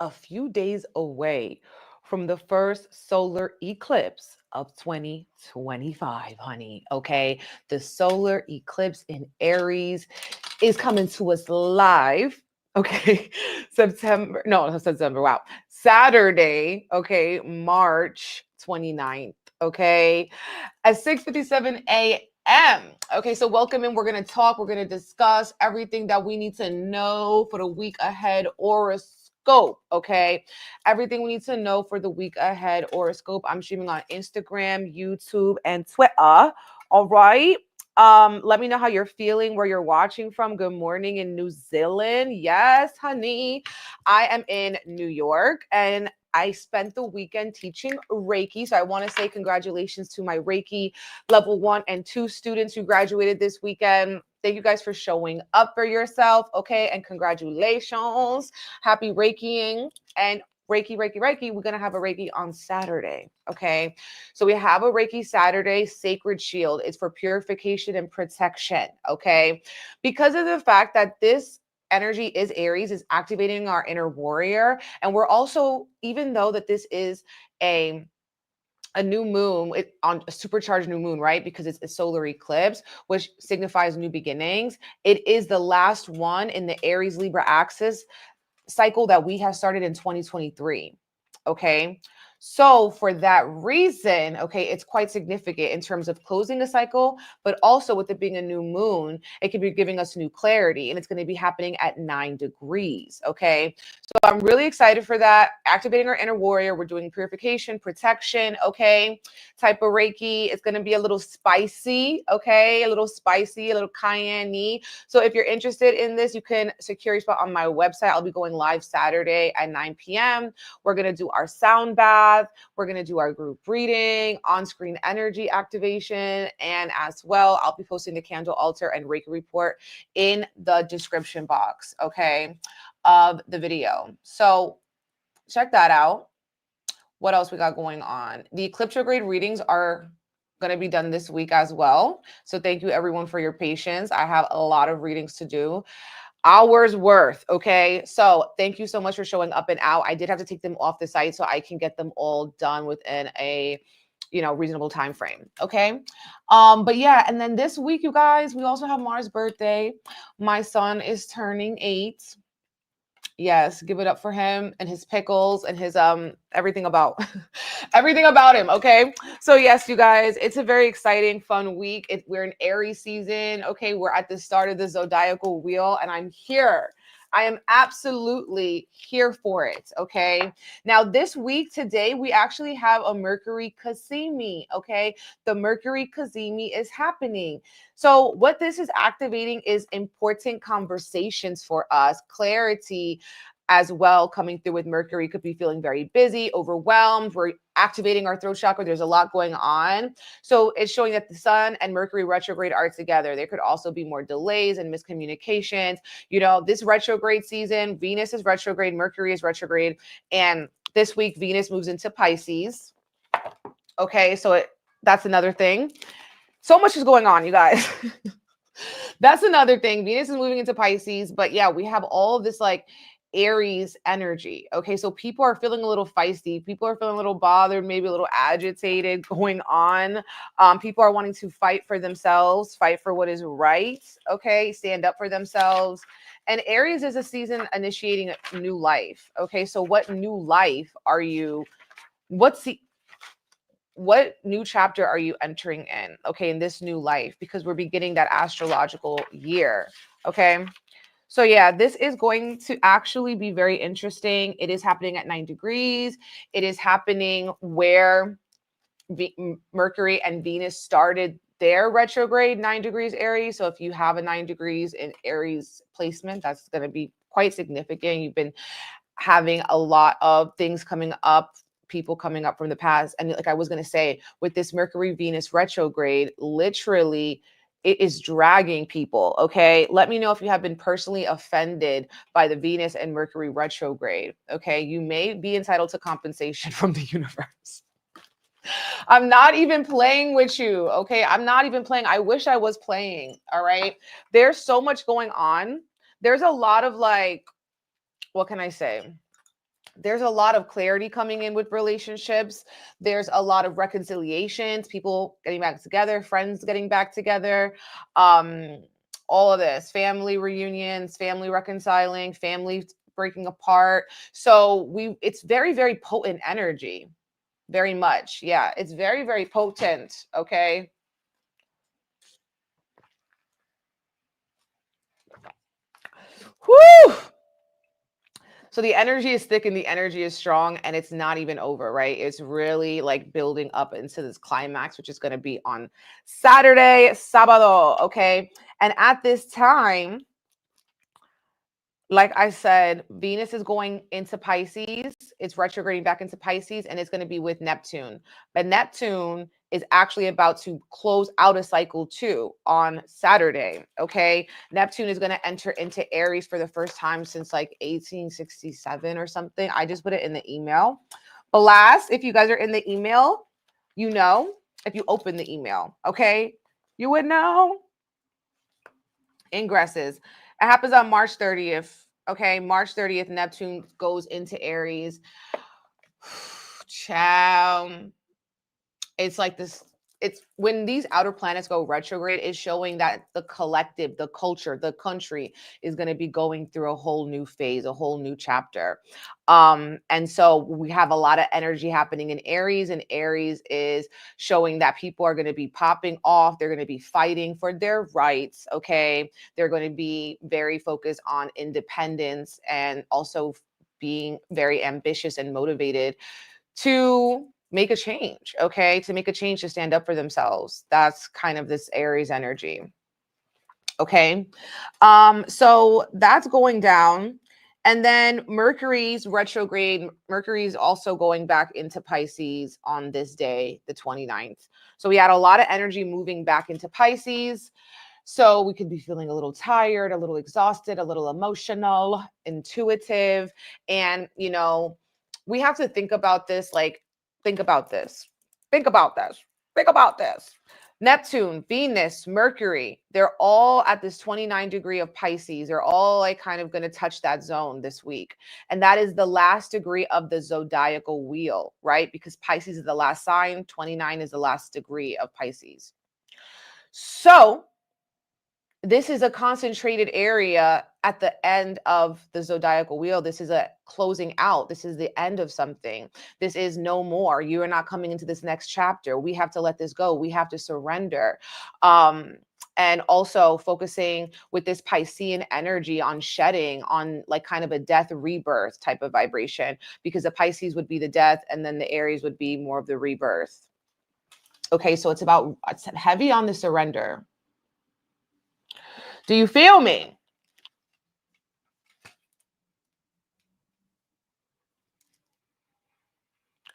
a few days away from the first solar eclipse of 2025, honey. Okay. The solar eclipse in Aries is coming to us live. Okay. September, no, not September. Wow. Saturday. Okay. March 29th. Okay. At 6:57 a.m. Okay, so welcome in. We're going to talk, we're going to discuss everything that we need to know for the week ahead horoscope. Okay, everything we need to know for the week ahead horoscope. I'm streaming on Instagram, YouTube, and Twitter. All right. Let me know how you're feeling, where you're watching from. Good morning in New Zealand. Yes, honey. I am in New York and I spent the weekend teaching Reiki. So I want to say congratulations to my Reiki level 1 and 2 students who graduated this weekend. Thank you guys for showing up for yourself. Okay. And congratulations. Happy Reikiing. And Reiki, Reiki, Reiki. We're going to have a Reiki on Saturday. Okay. So we have a Reiki Saturday Sacred Shield. It's for purification and protection. Okay. Because of the fact that this energy is Aries, is activating our inner warrior. And we're also, even though that this is a new moon, on a supercharged new moon, right? Because it's a solar eclipse, which signifies new beginnings. It is the last one in the Aries Libra axis cycle that we have started in 2023. Okay. So for that reason, okay, it's quite significant in terms of closing a cycle, but also with it being a new moon, it could be giving us new clarity, and it's going to be happening at 9 degrees. Okay. So I'm really excited for that. Activating our inner warrior. We're doing purification, protection. Okay. Type of Reiki. It's going to be a little spicy. Okay. A little spicy, a little cayenne. So if you're interested in this, you can secure your spot on my website. I'll be going live Saturday at 9 p.m. We're going to do our sound bath. We're going to do our group reading, on-screen energy activation, and as well, I'll be posting the candle altar and Reiki report in the description box, okay, of the video. So check that out. What else we got going on? The eclipse retrograde readings are going to be done this week as well. So thank you everyone for your patience. I have a lot of readings to do. Hours worth. Okay. So thank you so much for showing up and out. I did have to take them off the site so I can get them all done within a, reasonable time frame. Okay. But yeah, and then this week, you guys, we also have Mars' birthday. My son is turning 8. Yes, give it up for him and his pickles and his everything about everything about him. Okay. So yes, you guys, it's a very exciting, fun week. We're in Aries season. Okay, we're at the start of the zodiacal wheel, and I'm here. I am absolutely here for it. Okay. Now, this week, today, we actually have a Mercury 𝐒𝐴𝐵. Okay. The Mercury 𝐒𝐴𝐵 is happening. So what this is activating is important conversations for us, clarity as well coming through with Mercury. Could be feeling very busy, overwhelmed. We're activating our throat chakra. There's a lot going on. So it's showing that the Sun and Mercury retrograde are together. There could also be more delays and miscommunications. This retrograde season, Venus is retrograde, Mercury is retrograde. And this week, Venus moves into Pisces. Okay, so that's another thing. So much is going on, you guys. That's another thing. Venus is moving into Pisces, but yeah, we have all this like Aries energy. Okay, so people are feeling a little feisty. People are feeling a little bothered, maybe a little agitated going on. People are wanting to fight for themselves, fight for what is right. Okay, stand up for themselves. And Aries is a season initiating a new life. Okay, so what new life are you? What new chapter are you entering in, okay, in this new life? Because we're beginning that astrological year, okay? So yeah, this is going to actually be very interesting. It is happening at 9 degrees. It is happening where Mercury and Venus started their retrograde 9 degrees Aries. So if you have a 9 degrees in Aries placement, that's going to be quite significant. You've been having a lot of things coming up, people coming up from the past. And like I was going to say, with this Mercury Venus retrograde, literally it is dragging people. Okay. Let me know if you have been personally offended by the Venus and Mercury retrograde. Okay. You may be entitled to compensation from the universe. I'm not even playing with you. Okay. I'm not even playing. I wish I was playing. All right. There's so much going on. There's a lot of like, what can I say? there's a lot of clarity coming in with relationships. There's a lot of reconciliations, people getting back together, friends getting back together. All of this, family reunions, family reconciling, family breaking apart. So it's very, very potent energy. Very much. Yeah, it's very, very potent. Okay. Whew. So the energy is thick and the energy is strong, and it's not even over, right? It's really like building up into this climax, which is going to be on Saturday, sábado, okay? And at this time, like I said, Venus is going into Pisces. It's retrograding back into Pisces, and it's going to be with Neptune. But Neptune is actually about to close out a cycle too on Saturday. Okay. Neptune is going to enter into Aries for the first time since like 1867 or something. I just put it in the email. Blast, if you guys are in the email, you know, if you open the email, okay, you would know. Ingresses. It happens on March 30th. Okay, March 30th, Neptune goes into Aries. Ciao. It's like this. It's when these outer planets go retrograde, is showing that the collective, the culture, the country is going to be going through a whole new phase, a whole new chapter. And so we have a lot of energy happening in Aries, and Aries is showing that people are going to be popping off. They're going to be fighting for their rights. Okay. They're going to be very focused on independence and also being very ambitious and motivated to make a change, okay? To make a change, to stand up for themselves. That's kind of this Aries energy. Okay. So that's going down. And then Mercury's retrograde. Mercury's also going back into Pisces on this day, the 29th. So we had a lot of energy moving back into Pisces. So we could be feeling a little tired, a little exhausted, a little emotional, intuitive. And, you know, we have to think about this, like, think about this, think about this, think about this. Neptune, Venus, Mercury, they're all at this 29 degree of Pisces. They're all like kind of going to touch that zone this week. And that is the last degree of the zodiacal wheel, right? Because Pisces is the last sign, 29 is the last degree of Pisces. So this is a concentrated area at the end of the zodiacal wheel. This is a closing out. This is the end of something. This is no more. You are not coming into this next chapter. We have to let this go. We have to surrender. And also focusing with this Piscean energy on shedding, on like kind of a death rebirth type of vibration, because the Pisces would be the death and then the Aries would be more of the rebirth. Okay, so it's heavy on the surrender. Do you feel me?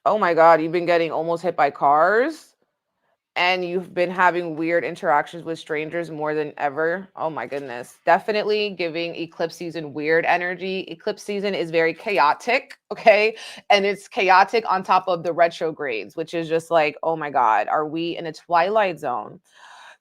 Oh my God, you've been getting almost hit by cars and you've been having weird interactions with strangers more than ever. Oh my goodness. Definitely giving eclipse season weird energy. Eclipse season is very chaotic, okay? And it's chaotic on top of the retrogrades, which is just like, oh my God, are we in a twilight zone?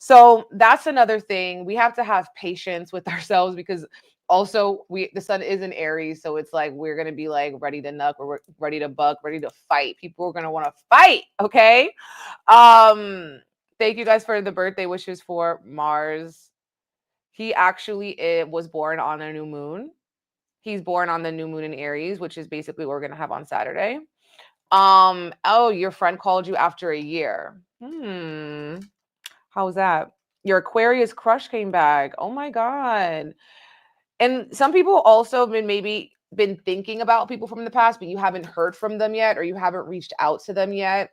So that's another thing. We have to have patience with ourselves, because also the sun is in Aries. So it's like, we're going to be like ready to knuck, or we're ready to buck, ready to fight. People are going to want to fight. Okay. Thank you guys for the birthday wishes for Mars. He actually was born on a new moon. He's born on the new moon in Aries, which is basically what we're going to have on Saturday. Oh, your friend called you after a year. How's that? Your Aquarius crush came back. Oh my God. And some people also have maybe been thinking about people from the past, but you haven't heard from them yet, or you haven't reached out to them yet.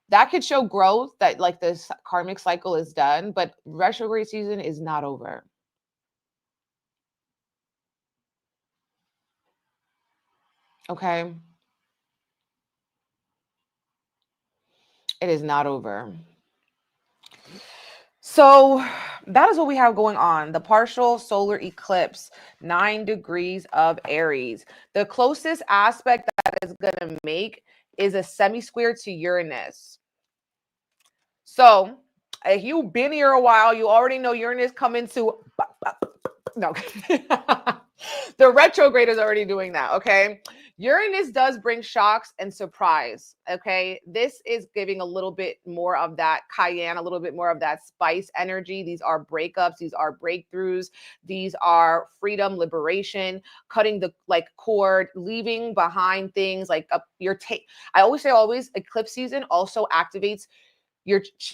That could show growth, that like this karmic cycle is done, but retrograde season is not over. Okay. It is not over. So that is what we have going on. The partial solar eclipse, 9 degrees of Aries. The closest aspect that is going to make is a semi-square to Uranus. So if you've been here a while, you already know Uranus coming to... No. The retrograde is already doing that, okay? Uranus does bring shocks and surprise, okay? This is giving a little bit more of that cayenne, a little bit more of that spice energy. These are breakups, these are breakthroughs, these are freedom, liberation, cutting the like cord, leaving behind things like your taste. I always say eclipse season also activates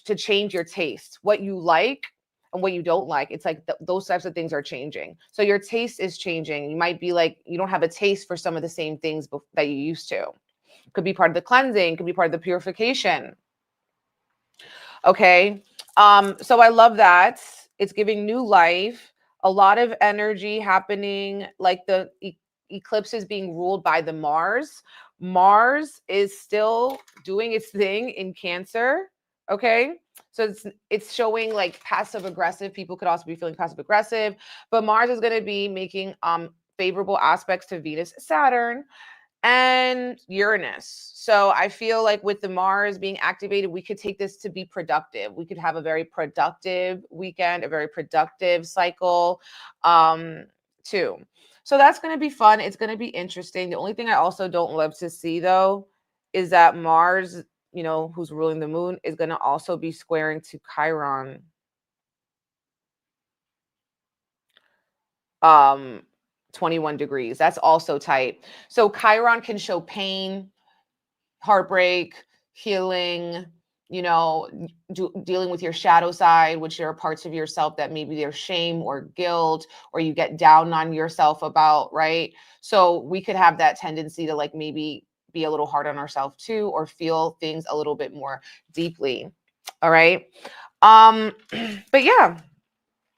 to change your taste, what you like and what you don't like. It's like those types of things are changing. So your taste is changing. You might be like, you don't have a taste for some of the same things that you used to. Could be part of the cleansing, could be part of the purification. Okay. So I love that. It's giving new life, a lot of energy happening, like the eclipse is being ruled by the Mars. Mars is still doing its thing in Cancer. Okay. So it's showing like passive aggressive. People could also be feeling passive aggressive, but Mars is going to be making favorable aspects to Venus, Saturn, and Uranus. So I feel like with the Mars being activated, we could take this to be productive. We could have a very productive weekend, a very productive cycle, too. So that's going to be fun. It's going to be interesting. The only thing I also don't love to see, though, is that Mars, you know, who's ruling the moon, is going to also be squaring to Chiron. 21 degrees. That's also tight. So Chiron can show pain, heartbreak, healing, you know, dealing with your shadow side, which are parts of yourself that maybe there's shame or guilt, or you get down on yourself about, right? So we could have that tendency to like maybe be a little hard on ourselves too, or feel things a little bit more deeply. All right. But yeah,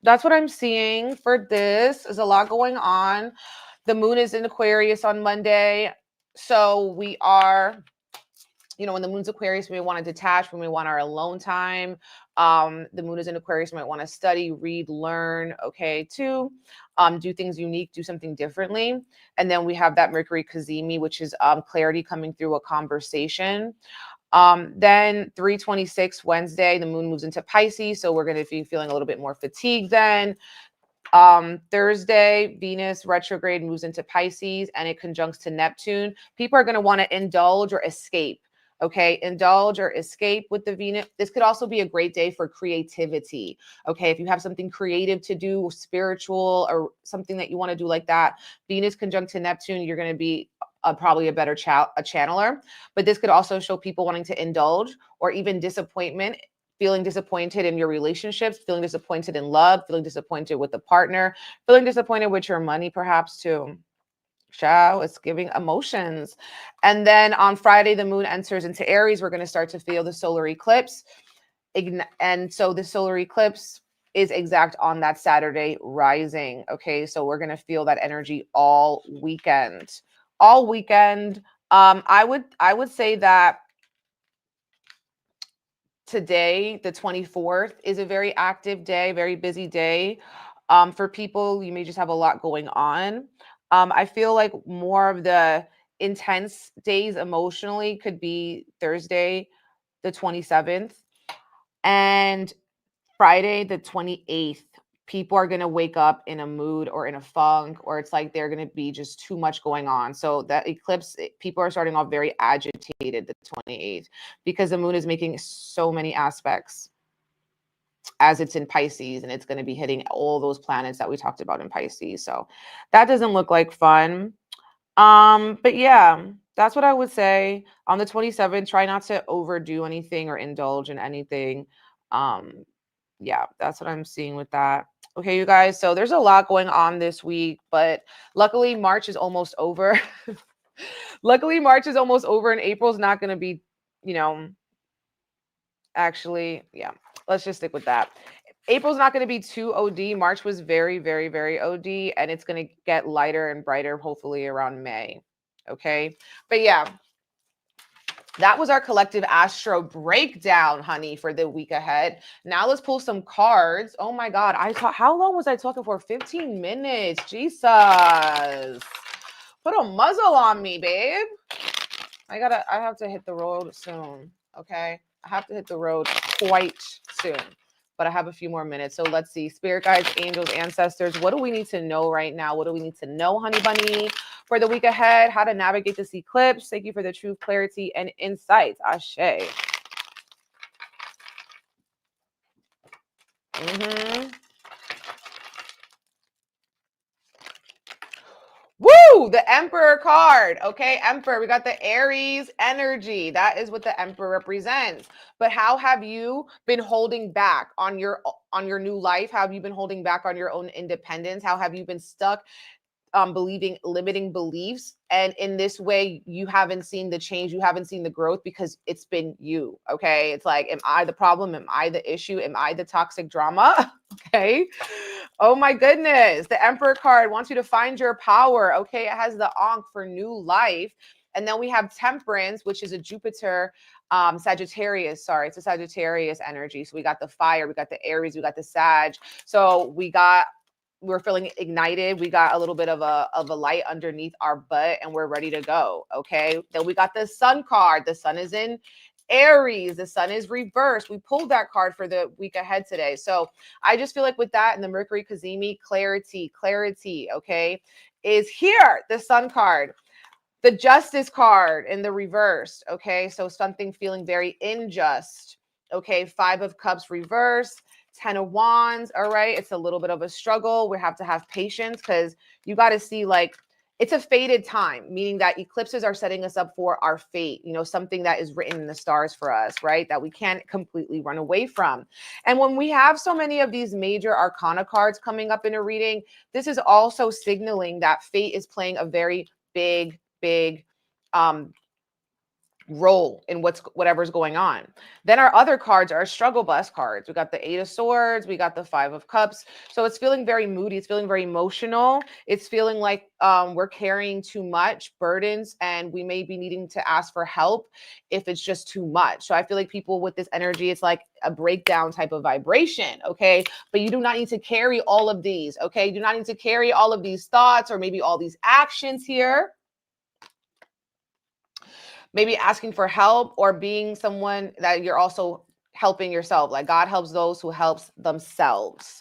that's what I'm seeing for this. There's a lot going on. The moon is in Aquarius on Monday. So we are, you know, when the moon's Aquarius, we want to detach, when we want our alone time. The moon is in Aquarius, we might want to study, read, learn, okay, too. Do things unique, do something differently. And then we have that Mercury 𝐒𝐫𝐵, which is clarity coming through a conversation. Then 3/26 Wednesday, the moon moves into Pisces. So we're going to be feeling a little bit more fatigued then. Thursday, Venus retrograde moves into Pisces and it conjuncts to Neptune. People are going to want to indulge or escape. Okay, indulge or escape with the Venus. This could also be a great day for creativity. Okay, if you have something creative to do, spiritual, or something that you want to do like that, Venus conjunct to Neptune, you're going to be probably a better channeler. But this could also show people wanting to indulge or even disappointment, feeling disappointed in your relationships, feeling disappointed in love, feeling disappointed with the partner, feeling disappointed with your money, perhaps too. It's giving emotions. And then on Friday, the moon enters into Aries. We're going to start to feel the solar eclipse. And so the solar eclipse is exact on that Saturday rising. Okay, so we're going to feel that energy all weekend. All weekend. I would say that today, the 24th, is a very active day, very busy day. For people, you may just have a lot going on. I feel like more of the intense days emotionally could be Thursday, the 27th, and Friday, the 28th. People are going to wake up in a mood or in a funk, or it's like they're going to be just too much going on. So that eclipse, people are starting off very agitated the 28th because the moon is making so many aspects as it's in Pisces, and it's going to be hitting all those planets that we talked about in Pisces. So that doesn't look like fun. But yeah, that's what I would say. On the 27th, try not to overdo anything or indulge in anything. Yeah, that's what I'm seeing with that. Okay, you guys, so there's a lot going on this week, but luckily March is almost over. Luckily March is almost over and April's not going to be, you know, actually, yeah, let's just stick with that. April's not going to be too OD. March was very, very, very OD, and it's going to get lighter and brighter, hopefully around May. Okay. But yeah, that was our collective astro breakdown, honey, for the week ahead. Now let's pull some cards. Oh my God. How long was I talking for? 15 minutes. Jesus. Put a muzzle on me, babe. I have to hit the road soon. Okay. I have to hit the road quite soon. but I have a few more minutes. So let's see. Spirit guides, angels, ancestors. What do we need to know right now? What do we need to know, honey bunny, for the week ahead? How to navigate this eclipse. Thank you for the truth, clarity, and insights. Ashe. Woo! The Emperor card. Okay, Emperor. We got the Aries energy. That is what the Emperor represents. But how have you been holding back on your new life? How have you been holding back on your own independence? How have you been stuck believing limiting beliefs? And in this way, you haven't seen the change, you haven't seen the growth because it's been you. Okay, it's like, am I the problem? Am I the issue? Am I the toxic drama? Okay. Oh my goodness. The Emperor card wants you to find your power. Okay, it has the Ankh for new life. And then we have Temperance, which is a Jupiter Sagittarius. Sorry, it's a Sagittarius energy. So we got the fire, we got the Aries, we got the Sag. So we're feeling ignited. We got a little bit of a light underneath our butt and we're ready to go. Okay. Then we got the Sun card. The Sun is in Aries. The Sun is reversed. We pulled that card for the week ahead today. So I just feel like with that and the Mercury 𝐒𝐽𝐵, clarity, okay, is here. The Sun card. The Justice card in the reverse. Okay. So something feeling very unjust. Okay. 5 of Cups reverse. 10 of Wands. All right. It's a little bit of a struggle. We have to have patience because you got to see, like, it's a fated time, meaning that eclipses are setting us up for our fate, you know, something that is written in the stars for us, right? That we can't completely run away from. And when we have so many of these major arcana cards coming up in a reading, this is also signaling that fate is playing a very big role in whatever's going on. Then our other cards are struggle bus cards. We got the 8 of Swords, we got the 5 of Cups. So it's feeling very moody, it's feeling very emotional. It's feeling like we're carrying too much burdens and we may be needing to ask for help if it's just too much. So I feel like people with this energy, it's like a breakdown type of vibration, okay? But you do not need to carry all of these, okay? You do not need to carry all of these thoughts or maybe all these actions here. Maybe asking for help or being someone that you're also helping yourself. Like God helps those who helps themselves.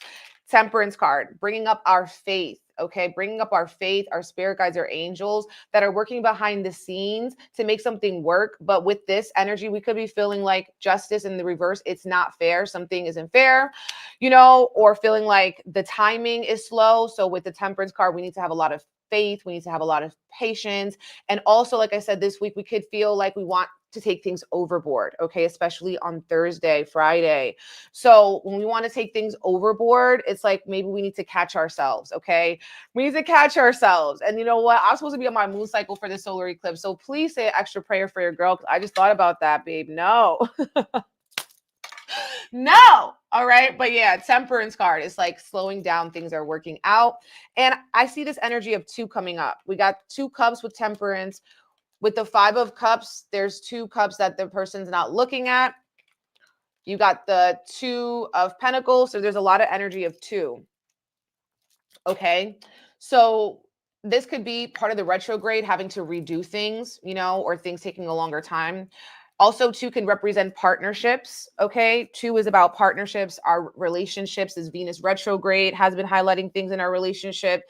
Temperance card, bringing up our faith. Okay, bringing up our faith, our spirit guides, our angels that are working behind the scenes to make something work. But with this energy, we could be feeling like justice in the reverse. It's not fair. Something isn't fair, you know, or feeling like the timing is slow. So with the temperance card, we need to have a lot of faith. We need to have a lot of patience. And also, like I said, this week, we could feel like we want to take things overboard, okay, especially on Thursday, Friday. So when we want to take things overboard, it's like maybe we need to catch ourselves, okay? We need to catch ourselves. And you know what? I'm supposed to be on my moon cycle for the solar eclipse. So please say an extra prayer for your girl, because I just thought about that, babe. No. No. All right. But yeah, temperance card is like slowing down. Things are working out. And I see this energy of 2 coming up. We got 2 cups with temperance. With the 5 of Cups, there's 2 cups that the person's not looking at. You got the 2 of Pentacles. So there's a lot of energy of 2. Okay. So this could be part of the retrograde, having to redo things, you know, or things taking a longer time. Also, 2 can represent partnerships. Okay. 2 is about partnerships. Our relationships, as Venus retrograde has been highlighting things in our relationship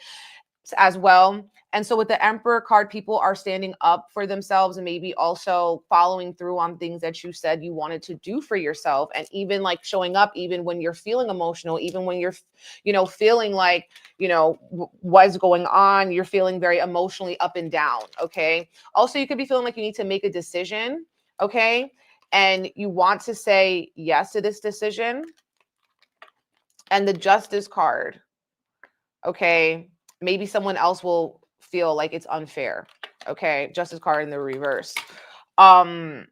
as well. And so with the Emperor card, people are standing up for themselves and maybe also following through on things that you said you wanted to do for yourself. And even like showing up, even when you're feeling emotional, even when you're, you know, feeling like, you know, what's going on, you're feeling very emotionally up and down. Okay. Also, you could be feeling like you need to make a decision. Okay. And you want to say yes to this decision. And the Justice card. Okay. Maybe someone else will feel like it's unfair. Okay. Justice card in the reverse. And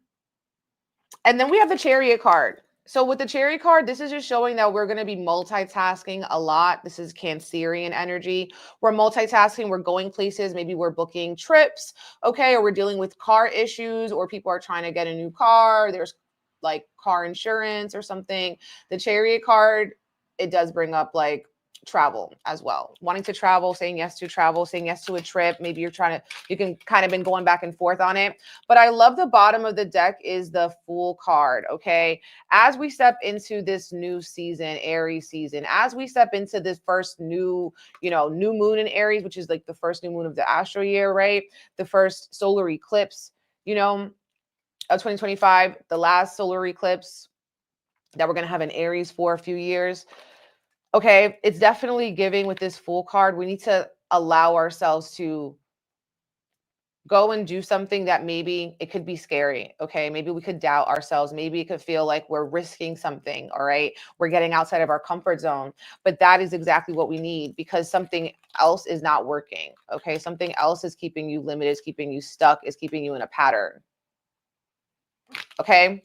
then we have the Chariot card. So with the Chariot card, this is just showing that we're going to be multitasking a lot. This is Cancerian energy. We're multitasking. We're going places. Maybe we're booking trips. Okay. Or we're dealing with car issues, or people are trying to get a new car. There's like car insurance or something. The Chariot card, it does bring up like travel as well. Wanting to travel, saying yes to travel, saying yes to a trip. Maybe you can kind of been going back and forth on it. But I love the bottom of the deck is the Fool card, okay? As we step into this new season, Aries season, as we step into this first new, new moon in Aries, which is like the first new moon of the astro year, right? The first solar eclipse, of 2025, the last solar eclipse that we're going to have in Aries for a few years. Okay, it's definitely giving with this Fool card. We need to allow ourselves to go and do something that maybe it could be scary. Okay, maybe we could doubt ourselves. Maybe it could feel like we're risking something. All right, we're getting outside of our comfort zone. But that is exactly what we need because something else is not working. Okay, something else is keeping you limited, is keeping you stuck, is keeping you in a pattern. Okay.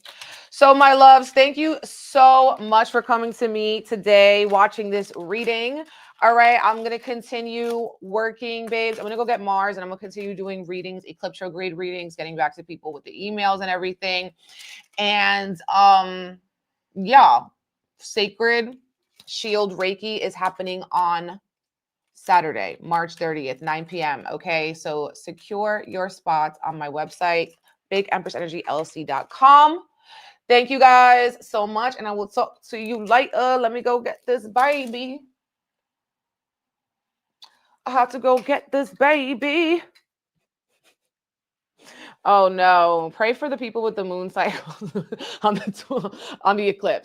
So my loves, thank you so much for coming to me today, watching this reading. All right, I'm going to continue working, babes. I'm going to go get Mars and I'm going to continue doing readings, eclipse retrograde readings, getting back to people with the emails and everything. And yeah, Sacred Shield Reiki is happening on Saturday, March 30th, 9 p.m. Okay, so secure your spots on my website, BigEmpressEnergyLC.com. Thank you guys so much, and I will talk to you later. Let me go get this baby. I have to go get this baby. Oh no! Pray for the people with the moon cycle on the eclipse.